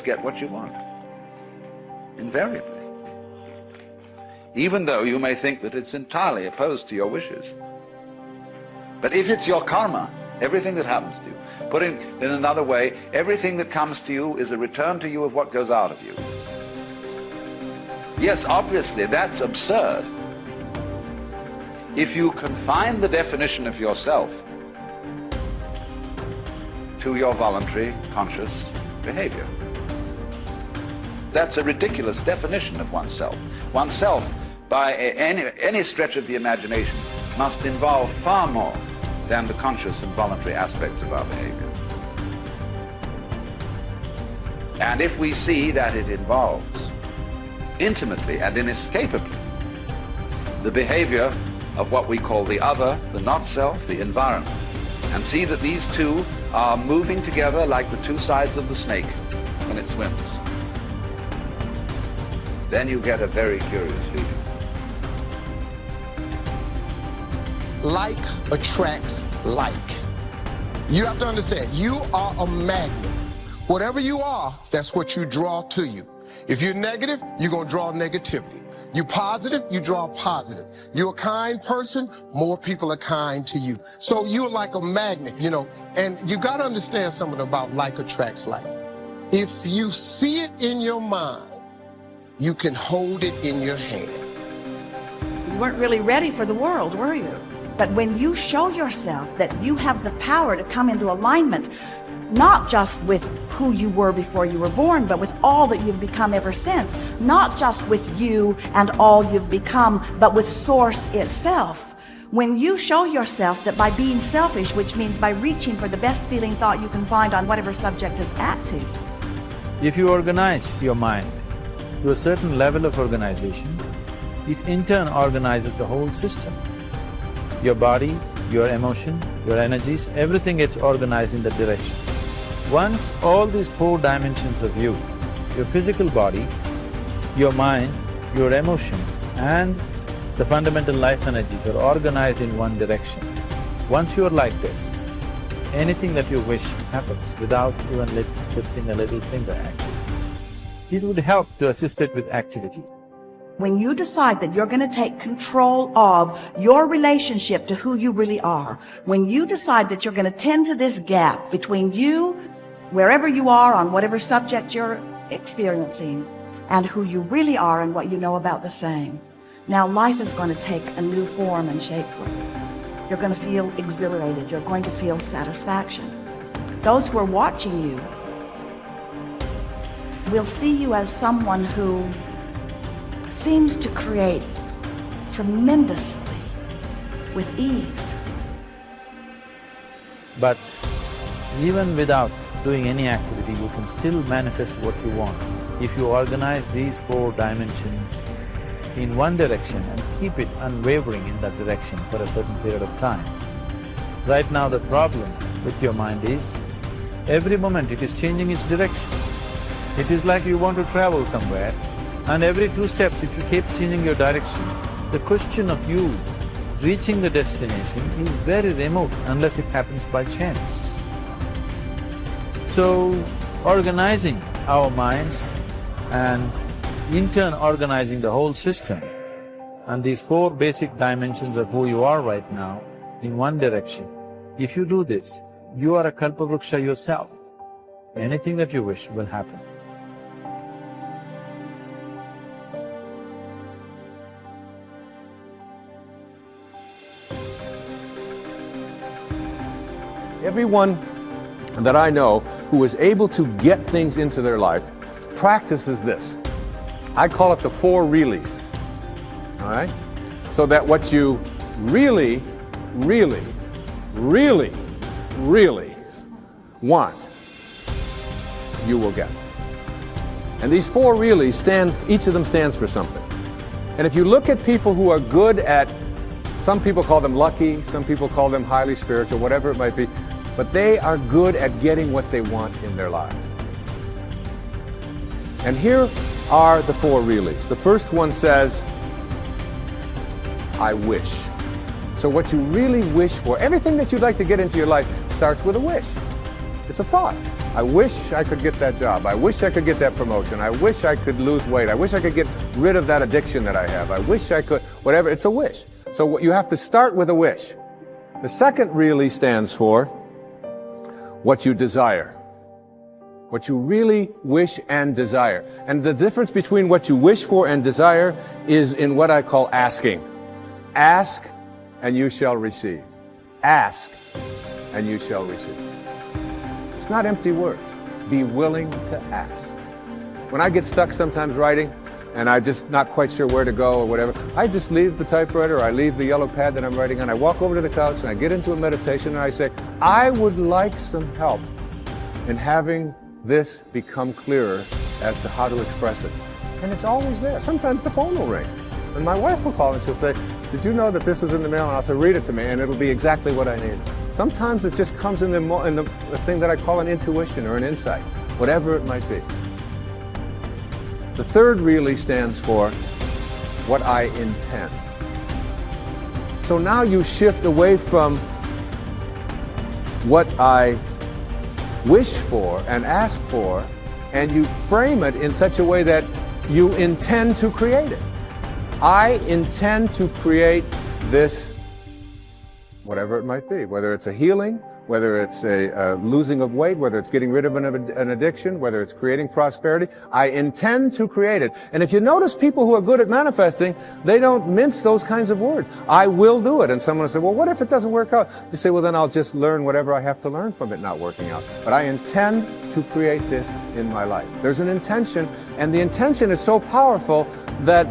get what you want. Invariably. Even though you may think that it's entirely opposed to your wishes. But if it's your karma, everything that happens to you, put in another way, everything that comes to you is a return to you of what goes out of you. Yes, obviously, that's absurd. If you confine the definition of yourself to your voluntary, conscious behavior. That's a ridiculous definition of oneself. Oneself, by any stretch of the imagination, must involve far more than the conscious and voluntary aspects of our behavior. And if we see that it involves intimately and inescapably the behavior of what we call the other, the not self, the environment, and see that these two are moving together like the two sides of the snake when it swims, then you get a very curious feeling. Like attracts like. You have to understand, you are a magnet. Whatever you are, that's what you draw to you. If you're negative, you're going to draw negativity. You're positive, you draw positive. You're a kind person, more people are kind to you. So you're like a magnet, you know, and you got to understand something about like attracts like. If you see it in your mind, you can hold it in your hand. You weren't really ready for the world, were you? But when you show yourself that you have the power to come into alignment, not just with who you were before you were born, but with all that you've become ever since, not just with you and all you've become, but with Source itself. When you show yourself that by being selfish, which means by reaching for the best feeling thought you can find on whatever subject is active. If you organize your mind to a certain level of organization, it in turn organizes the whole system. Your body, your emotion, your energies, everything gets organized in that direction. Once all these four dimensions of you, your physical body, your mind, your emotion and the fundamental life energies are organized in one direction. Once you're like this, anything that you wish happens without even lifting a little finger actually. It would help to assist it with activity. When you decide that you're going to take control of your relationship to who you really are, when you decide that you're going to tend to this gap between you, wherever you are on whatever subject you're experiencing, and who you really are and what you know about the same, now life is going to take a new form and shape for you. You're going to feel exhilarated. You're going to feel satisfaction. Those who are watching you will see you as someone who seems to create tremendously with ease. But even without doing any activity, you can still manifest what you want if you organize these four dimensions in one direction and keep it unwavering in that direction for a certain period of time. Right now the problem with your mind is, every moment it is changing its direction. It is like you want to travel somewhere, and every 2 steps if you keep changing your direction, the question of you reaching the destination is very remote unless it happens by chance. So, organizing our minds and in turn organizing the whole system and these 4 basic dimensions of who you are right now in one direction, if you do this, you are a kalpavruksha yourself. Anything that you wish will happen. Everyone that I know who is able to get things into their life practices this. I call it the 4 reallys, all right? So that what you really, really, really, really want, you will get. And these 4 reallys each of them stands for something. And if you look at people who are good at, some people call them lucky, some people call them highly spiritual, whatever it might be, but they are good at getting what they want in their lives. And here are the 4 reallys. The first one says, I wish. So what you really wish for, everything that you'd like to get into your life starts with a wish. It's a thought. I wish I could get that job. I wish I could get that promotion. I wish I could lose weight. I wish I could get rid of that addiction that I have. I wish I could, whatever. It's a wish. So you have to start with a wish. The second really stands for what you desire. What you really wish and desire. And the difference between what you wish for and desire is in what I call asking. Ask and you shall receive. Ask and you shall receive. It's not empty words. Be willing to ask. When I get stuck sometimes writing and I'm just not quite sure where to go or whatever, I just leave the typewriter, or I leave the yellow pad that I'm writing on, I walk over to the couch and I get into a meditation and I say, I would like some help in having this become clearer as to how to express it. And it's always there. Sometimes the phone will ring and my wife will call and she'll say, did you know that this was in the mail? And I'll say, read it to me, and it'll be exactly what I need. Sometimes it just comes in the thing that I call an intuition or an insight, whatever it might be. The third really stands for what I intend. So now you shift away from what I wish for and ask for, and you frame it in such a way that you intend to create it. I intend to create this, whatever it might be, whether it's a healing, whether it's a losing of weight, whether it's getting rid of an addiction, whether it's creating prosperity. I intend to create it. And if you notice people who are good at manifesting, they don't mince those kinds of words. I will do it. And someone will say, well, what if it doesn't work out? You say, well, then I'll just learn whatever I have to learn from it not working out. But I intend to create this in my life. There's an intention, and the intention is so powerful that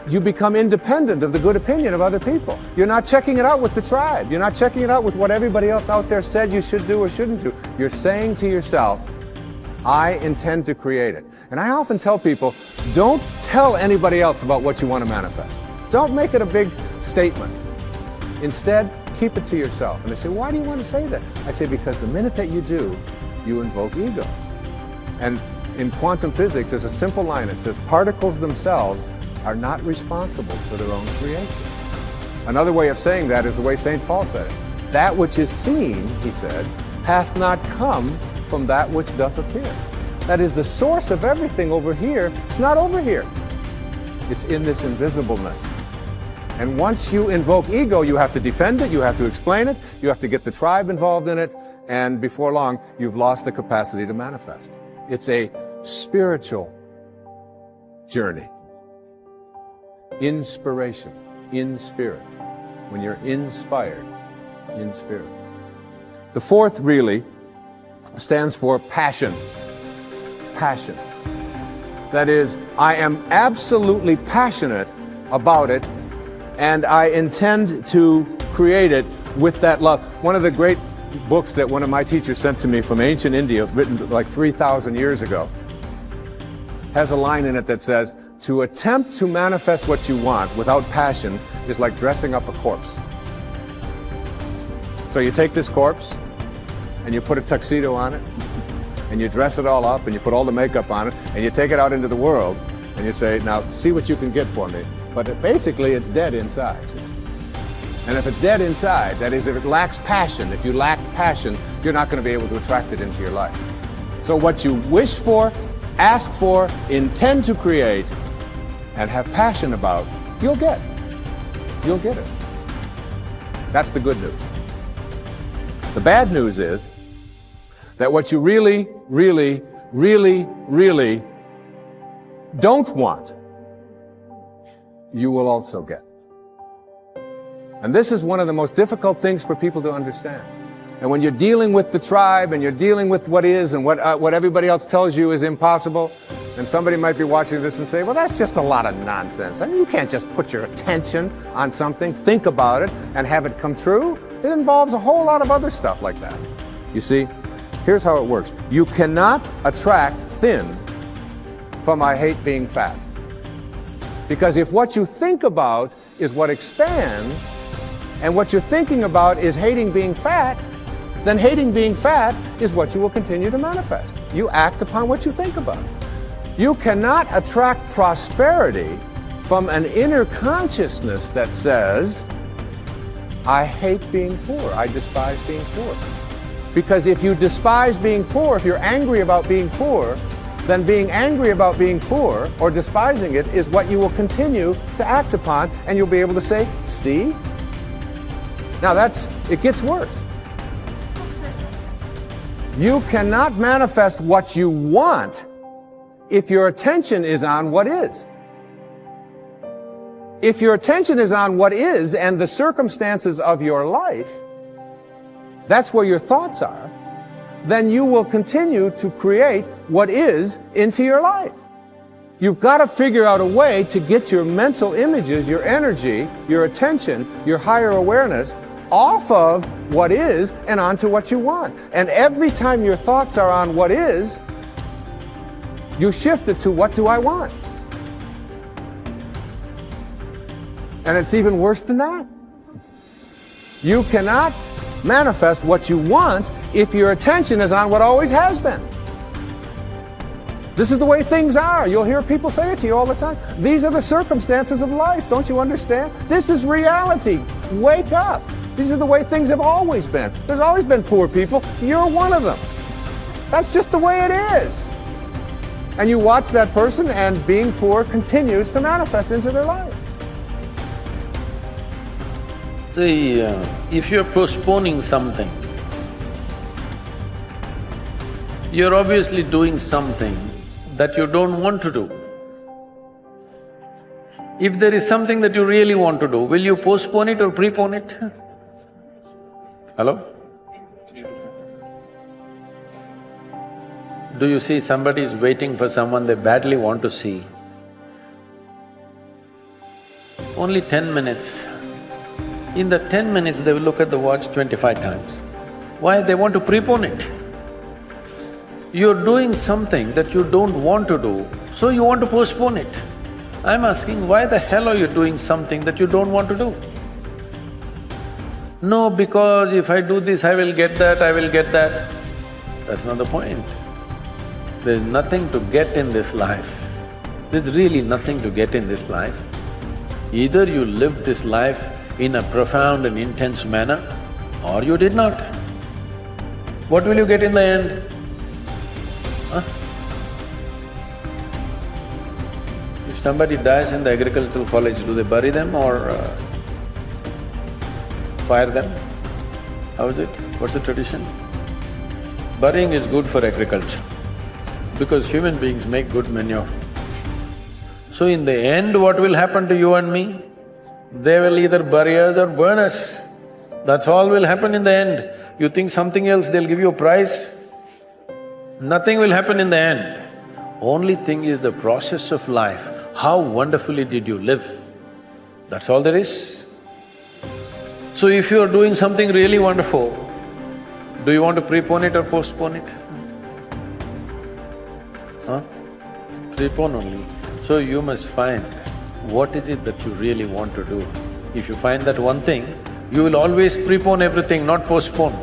you become independent of the good opinion of other people. You're not checking it out with the tribe. You're not checking it out with what everybody else out there said you should do or shouldn't do. You're saying to yourself, I intend to create it. And I often tell people, don't tell anybody else about what you want to manifest. Don't make it a big statement. Instead, keep it to yourself. And they say, why do you want to say that? I say, because the minute that you do, you invoke ego. And in quantum physics, there's a simple line that says, particles themselves are not responsible for their own creation. Another way of saying that is the way St. Paul said it. That which is seen, he said, hath not come from that which doth appear. That is, the source of everything over here, it's not over here. It's in this invisibleness. And once you invoke ego, you have to defend it, you have to explain it, you have to get the tribe involved in it, and before long, you've lost the capacity to manifest. It's a spiritual journey. Inspiration, in spirit. When you're inspired, in spirit. The fourth really stands for passion. Passion. That is, I am absolutely passionate about it, and I intend to create it with that love. One of the great books that one of my teachers sent to me from ancient India, written like 3,000 years ago, has a line in it that says, to attempt to manifest what you want without passion is like dressing up a corpse. So you take this corpse and you put a tuxedo on it and you dress it all up and you put all the makeup on it and you take it out into the world and you say, now see what you can get for me. But basically it's dead inside. And if it's dead inside, that is, if it lacks passion, if you lack passion, you're not going to be able to attract it into your life. So what you wish for, ask for, intend to create, and have passion about, you'll get. You'll get it. That's the good news. The bad news is that what you really, really, really, really don't want, you will also get. And this is one of the most difficult things for people to understand. And when you're dealing with the tribe and you're dealing with what is and what everybody else tells you is impossible, and somebody might be watching this and say, well, that's just a lot of nonsense. I mean, you can't just put your attention on something, think about it, and have it come true. It involves a whole lot of other stuff like that. You see, here's how it works. You cannot attract thin from I hate being fat. Because if what you think about is what expands, and what you're thinking about is hating being fat, then hating being fat is what you will continue to manifest. You act upon what you think about. You cannot attract prosperity from an inner consciousness that says, I hate being poor, I despise being poor. Because if you despise being poor, if you're angry about being poor, then being angry about being poor or despising it is what you will continue to act upon, and you'll be able to say, see? Now it gets worse. You cannot manifest what you want if your attention is on what is. If your attention is on what is and the circumstances of your life, that's where your thoughts are, then you will continue to create what is into your life. You've got to figure out a way to get your mental images, your energy, your attention, your higher awareness off of what is and onto what you want. And every time your thoughts are on what is, you shift it to what do I want? And it's even worse than that. You cannot manifest what you want if your attention is on what always has been. This is the way things are. You'll hear people say it to you all the time. These are the circumstances of life. Don't you understand? This is reality. Wake up. These are the way things have always been. There's always been poor people. You're one of them. That's just the way it is. And you watch that person, and being poor continues to manifest into their life. See, if you're postponing something, you're obviously doing something that you don't want to do. If there is something that you really want to do, will you postpone it or prepone it? Hello? Do you see somebody is waiting for someone they badly want to see? Only 10 minutes. In the 10 minutes, they will look at the watch 25 times. Why? They want to prepone it. You're doing something that you don't want to do, so you want to postpone it. I'm asking, why the hell are you doing something that you don't want to do? No, because if I do this, I will get that, I will get that. That's not the point. There's nothing to get in this life. There's really nothing to get in this life. Either you lived this life in a profound and intense manner, or you did not. What will you get in the end? Huh? If somebody dies in the agricultural college, do they bury them or fire them? How is it? What's the tradition? Burying is good for agriculture because human beings make good manure. So in the end, what will happen to you and me? They will either bury us or burn us. That's all will happen in the end. You think something else, they'll give you a prize? Nothing will happen in the end. Only thing is the process of life. How wonderfully did you live? That's all there is. So if you are doing something really wonderful, do you want to prepone it or postpone it? Huh? Prepone only. So you must find what is it that you really want to do. If you find that one thing, you will always prepone everything, not postpone.